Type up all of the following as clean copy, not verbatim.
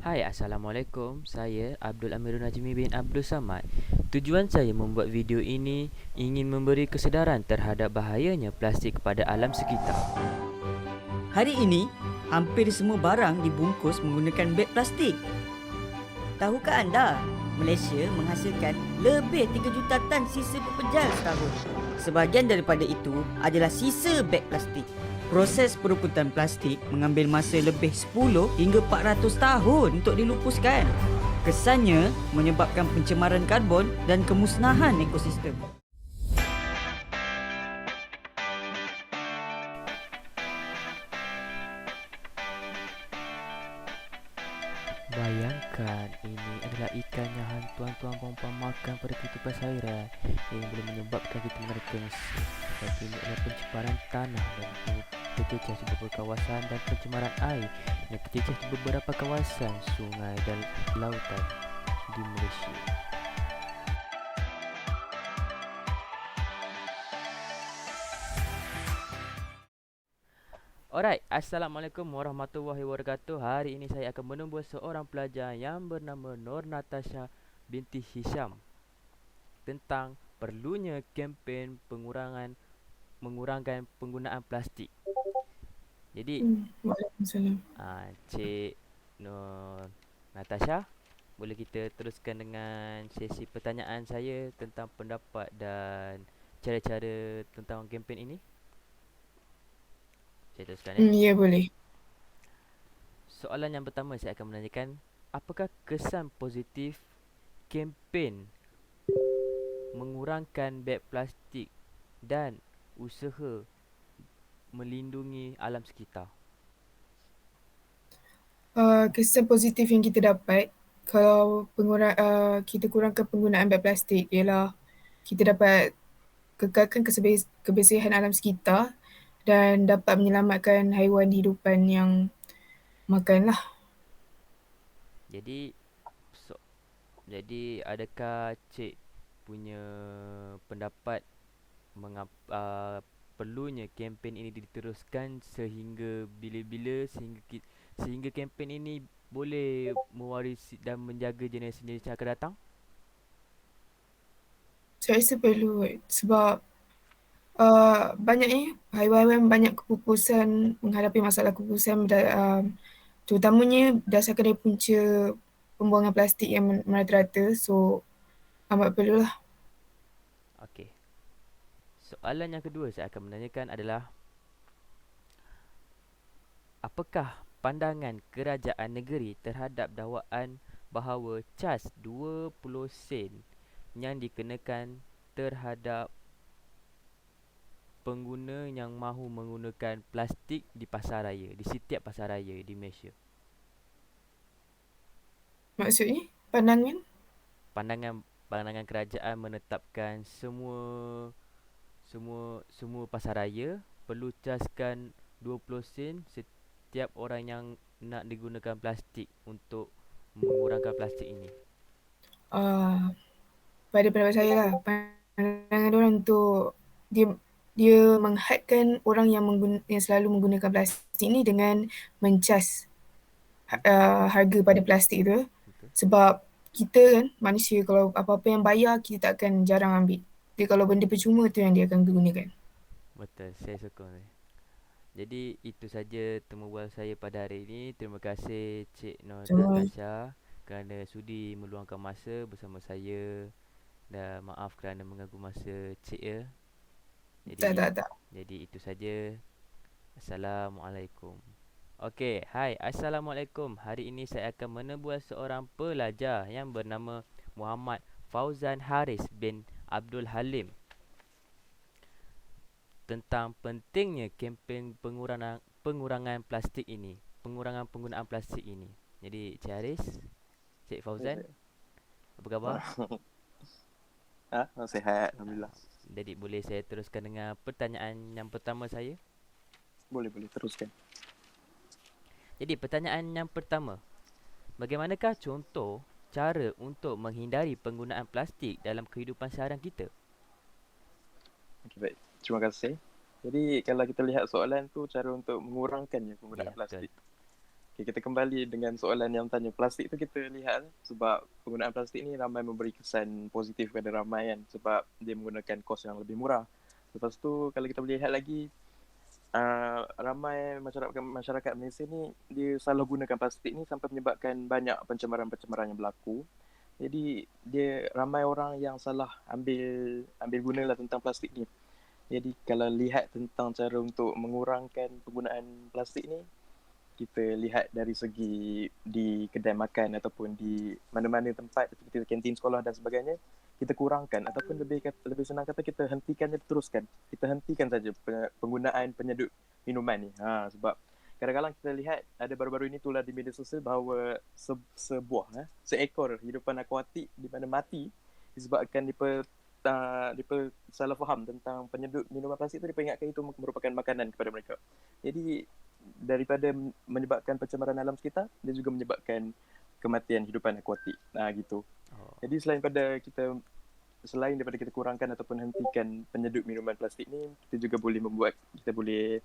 Hai, Assalamualaikum. Saya Abdul Amirul Najmi bin Abdul Samad. Tujuan saya membuat video ini ingin memberi kesedaran terhadap bahayanya plastik kepada alam sekitar. Hari ini, hampir semua barang dibungkus menggunakan beg plastik. Tahukah anda, Malaysia menghasilkan lebih 3 juta tan sisa pepejal setahun. Sebahagian daripada itu adalah sisa beg plastik. Proses perukutan plastik mengambil masa lebih 10 hingga 400 tahun untuk dilupuskan. Kesannya menyebabkan pencemaran karbon dan kemusnahan ekosistem. Bayangkan, ini adalah ikan yang tuan-tuan perempuan makan pada kehidupan seharian yang boleh menyebabkan kita menerkensing. Sebab ini adalah pencemaran tanah dan tercecah di beberapa kawasan dan pencemaran air yang tercecah di beberapa kawasan sungai dan lautan di Malaysia. Alright, Assalamualaikum warahmatullahi wabarakatuh. Hari ini saya akan menemui seorang pelajar yang bernama Nur Natasha binti Hisham tentang perlunya kempen mengurangkan penggunaan plastik. Jadi, Waalaikumsalam. Cik Nur Natasha, boleh kita teruskan dengan sesi pertanyaan saya tentang pendapat dan cara-cara tentang kempen ini? Saya teruskan ya. Ya boleh. Soalan yang pertama saya akan menanyakan, apakah kesan positif kempen mengurangkan beg plastik dan usaha melindungi alam sekitar? Kesan positif yang kita dapat kalau kita kurangkan penggunaan beg plastik ialah kita dapat kekalkan kebersihan alam sekitar dan dapat menyelamatkan haiwan hidupan yang makan lah. Jadi so, jadi adakah cik punya pendapat perlunya kempen ini diteruskan sehingga bila-bila sehingga kempen ini boleh mewarisi dan menjaga generasi-generasi yang akan datang? Saya rasa perlu sebab banyaknya haiwan-haiwan banyak kepupusan menghadapi masalah kepupusan terutamanya berdasarkan dari punca pembuangan plastik yang merata-rata, so amat perlulah. Okey. Soalan yang kedua saya akan menanyakan adalah, apakah pandangan kerajaan negeri terhadap dakwaan bahawa cas 20 sen yang dikenakan terhadap pengguna yang mahu menggunakan plastik di pasaraya, di setiap pasaraya di Malaysia? Maksudnya pandangan. Pandangan pandangan kerajaan menetapkan semua pasaraya perlu caskan 20 sen setiap orang yang nak digunakan plastik untuk mengurangkan plastik ini. uh, Pada pendapat saya lah, pandangan orang untuk dia dia menghadkan orang yang selalu menggunakan plastik ni dengan mencas harga pada plastik tu, Betul? sebab kita kan manusia, kalau apa-apa yang bayar kita tak akan jarang ambil. Tapi kalau benda percuma tu yang dia akan gunakan. Betul, saya sokong ni. Jadi itu saja temu bual saya pada hari ini. Terima kasih Cik Nur Semua Natasha kerana sudi meluangkan masa bersama saya, dan maaf kerana mengganggu masa Cik ya. tak Jadi tak tak. jadi itu saja. Assalamualaikum. Okey, hai, Assalamualaikum. Hari ini saya akan menebual seorang pelajar yang bernama Muhammad Fauzan Haris bin Abdul Halim tentang pentingnya kempen pengurangan plastik ini, pengurangan penggunaan plastik ini. Jadi, Cik Haris, Cik Fauzan, Baik. apa khabar? Sihat, Alhamdulillah. Jadi, boleh saya teruskan dengan pertanyaan yang pertama saya? Boleh teruskan. Jadi, pertanyaan yang pertama, bagaimanakah contoh cara untuk menghindari penggunaan plastik dalam kehidupan seharian kita? Okey, baik. Terima kasih. Jadi kalau kita lihat soalan tu, cara untuk mengurangkannya penggunaan Ya, betul. plastik. Okay, kita kembali dengan soalan yang tanya plastik tu. Kita lihat sebab penggunaan plastik ni ramai memberi kesan positif kepada ramai kan, sebab dia menggunakan kos yang lebih murah. Lepas tu kalau kita boleh lihat lagi, ramai masyarakat Malaysia ni dia salah gunakan plastik ni sampai menyebabkan banyak pencemaran-pencemaran yang berlaku. Jadi dia ramai orang yang salah ambil gunalah tentang plastik ni. Jadi kalau lihat tentang cara untuk mengurangkan penggunaan plastik ni, kita lihat dari segi di kedai makan ataupun di mana-mana tempat seperti kantin sekolah dan sebagainya, kita kurangkan ataupun lebih senang kata kita hentikannya, teruskan. Kita hentikan saja penggunaan penyeduh minuman ni. Sebab kadang-kadang kita lihat ada baru-baru ini tular di media sosial bahawa seekor hidupan akuatik di mana mati disebabkan mereka salah faham tentang penyeduh minuman plastik tu. Mereka ingatkan itu merupakan makanan kepada mereka. Jadi daripada menyebabkan pencemaran alam sekitar, dia juga menyebabkan kematian hidupan akuatik. Gitu. Jadi selain daripada kita kurangkan ataupun hentikan penyeduh minuman plastik ni, kita juga kita boleh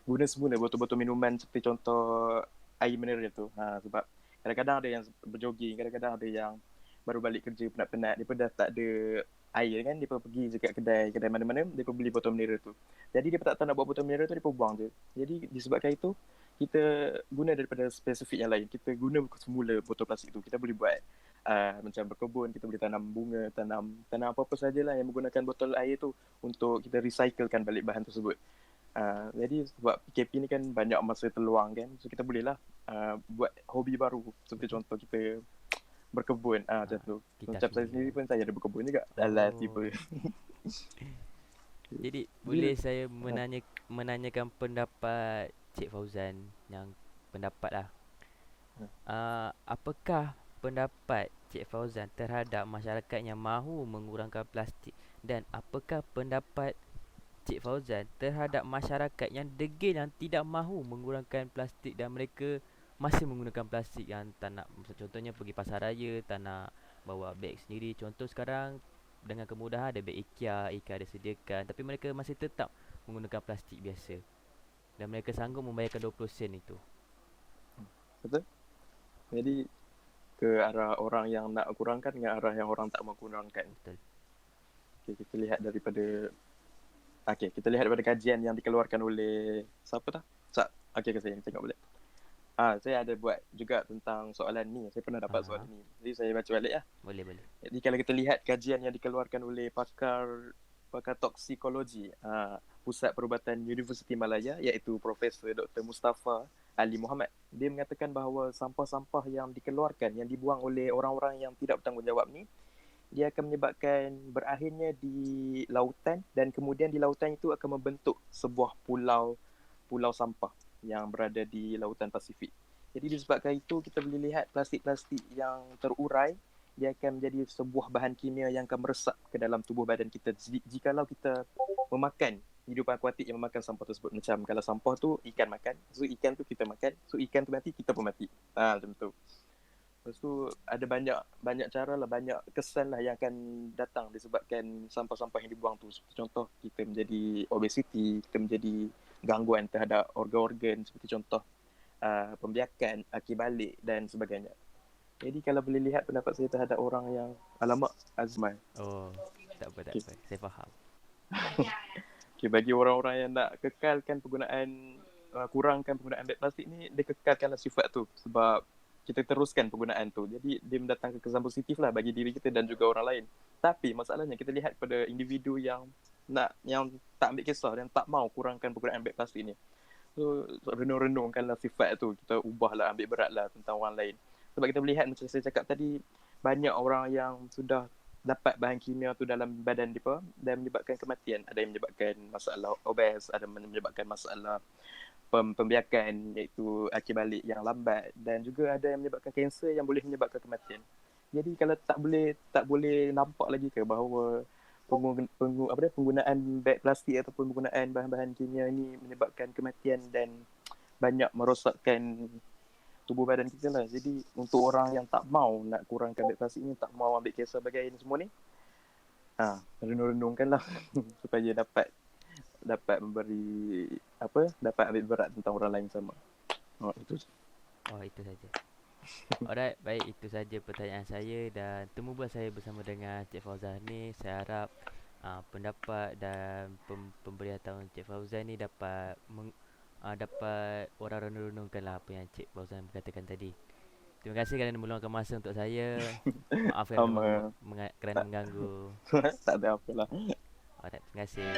guna semula botol-botol minuman seperti contoh air mineral tu. Sebab kadang-kadang ada yang berjoging, kadang-kadang ada yang baru balik kerja penat-penat, dia pun dah tak ada air kan, dia pun pergi je kat kedai mana-mana, dia pun beli botol mineral tu. Jadi dia pun tak tahu nak buat botol mineral tu, dia pun buang je. Jadi disebabkan itu, kita guna daripada spesifik yang lain. Kita guna semula botol plastik tu. Kita boleh buat macam berkebun, kita boleh tanam bunga, tanam apa-apa sajalah yang menggunakan botol air tu untuk kita recyclekan balik bahan tersebut. Jadi sebab PKP ni kan banyak masa terluang kan, so kita bolehlah buat hobi baru. Seperti contoh kita berkebun, macam tu. Macam saya sendiri pun saya ada berkebun juga. Alah, tiba. Jadi boleh saya menanyakan pendapat Cik Fauzan, yang pendapat lah. Apakah pendapat Cik Fauzan terhadap masyarakat yang mahu mengurangkan plastik, dan apakah pendapat Cik Fauzan terhadap masyarakat yang degil, yang tidak mahu mengurangkan plastik dan mereka masih menggunakan plastik, yang tak nak, contohnya pergi pasar raya tak nak bawa beg sendiri. Contoh sekarang dengan kemudahan ada beg IKEA ada sediakan, tapi mereka masih tetap menggunakan plastik biasa dan mereka sanggup membayarkan 20 sen itu. Betul. Jadi ke arah orang yang nak kurangkan dengan arah yang orang tak mau kurangkan. Betul. Kita lihat daripada kajian yang dikeluarkan oleh siapa dah? Saya tengok boleh. Saya ada buat juga tentang soalan ni. Saya pernah dapat soalan ni. Jadi saya baca balik lah. Boleh. Jadi kalau kita lihat kajian yang dikeluarkan oleh pakar toksikologi Pusat Perubatan Universiti Malaya, iaitu Profesor Dr. Mustafa Ali Muhammad. Dia mengatakan bahawa sampah-sampah yang dikeluarkan, yang dibuang oleh orang-orang yang tidak bertanggungjawab ni, dia akan menyebabkan berakhirnya di lautan, dan kemudian di lautan itu akan membentuk sebuah pulau sampah yang berada di lautan Pasifik. Jadi disebabkan itu, kita boleh lihat plastik-plastik yang terurai, dia akan menjadi sebuah bahan kimia yang akan meresap ke dalam tubuh badan kita jikalau kita memakan hidupan akuatik yang memakan sampah tersebut. Macam kalau sampah tu ikan makan, so ikan tu kita makan, so ikan tu mati, kita pun mati. Macam tu. Lepas tu ada banyak cara lah, banyak kesan lah yang akan datang disebabkan sampah-sampah yang dibuang tu. Seperti contoh, kita menjadi obesiti, kita menjadi gangguan terhadap organ-organ, seperti contoh pembiakan, akil balik dan sebagainya. Jadi kalau boleh lihat pendapat saya terhadap orang yang alamak Azman. Tak apa. Saya faham. Bagi orang-orang yang nak kekalkan kurangkan penggunaan beg plastik ni, dia kekalkanlah sifat tu. Sebab kita teruskan penggunaan tu. Jadi dia mendatangkan kesan positif lah bagi diri kita dan juga orang lain. Tapi masalahnya kita lihat pada individu yang tak ambil kisah dan tak mau kurangkan penggunaan beg plastik ni. So renung-renungkanlah sifat tu. Kita ubahlah, ambil beratlah tentang orang lain. Sebab kita melihat macam saya cakap tadi, banyak orang yang sudah dapat bahan kimia tu dalam badan mereka dan menyebabkan kematian. Ada yang menyebabkan masalah obes, ada yang menyebabkan masalah pembiakan, iaitu akil balik yang lambat, dan juga ada yang menyebabkan kanser yang boleh menyebabkan kematian. Jadi kalau tak boleh nampak lagi ke bahawa penggunaan beg plastik ataupun penggunaan bahan-bahan kimia ini menyebabkan kematian dan banyak merosakkan tubuh badan kita lah. Jadi untuk orang yang tak mau nak kurangkan beg plastik ni, tak mau ambil kisah bagai ini semua ni, renung-renungkanlah supaya dapat dapat ambil berat tentang orang lain sama. Itu je. Oh, itu saja. Alright, baik, itu saja pertanyaan saya dan temu bual saya bersama dengan Cik Fauzan ni. Saya harap pendapat dan pemberian tahu Cik Fauzan ni dapat dapat orang renung-renungkan lah apa yang Cik Fauzan berkatakan tadi. Terima kasih kerana meluangkan masa untuk saya. Maaf Sama. kerana mengganggu. Tak ada apa lah. Alright, terima kasih.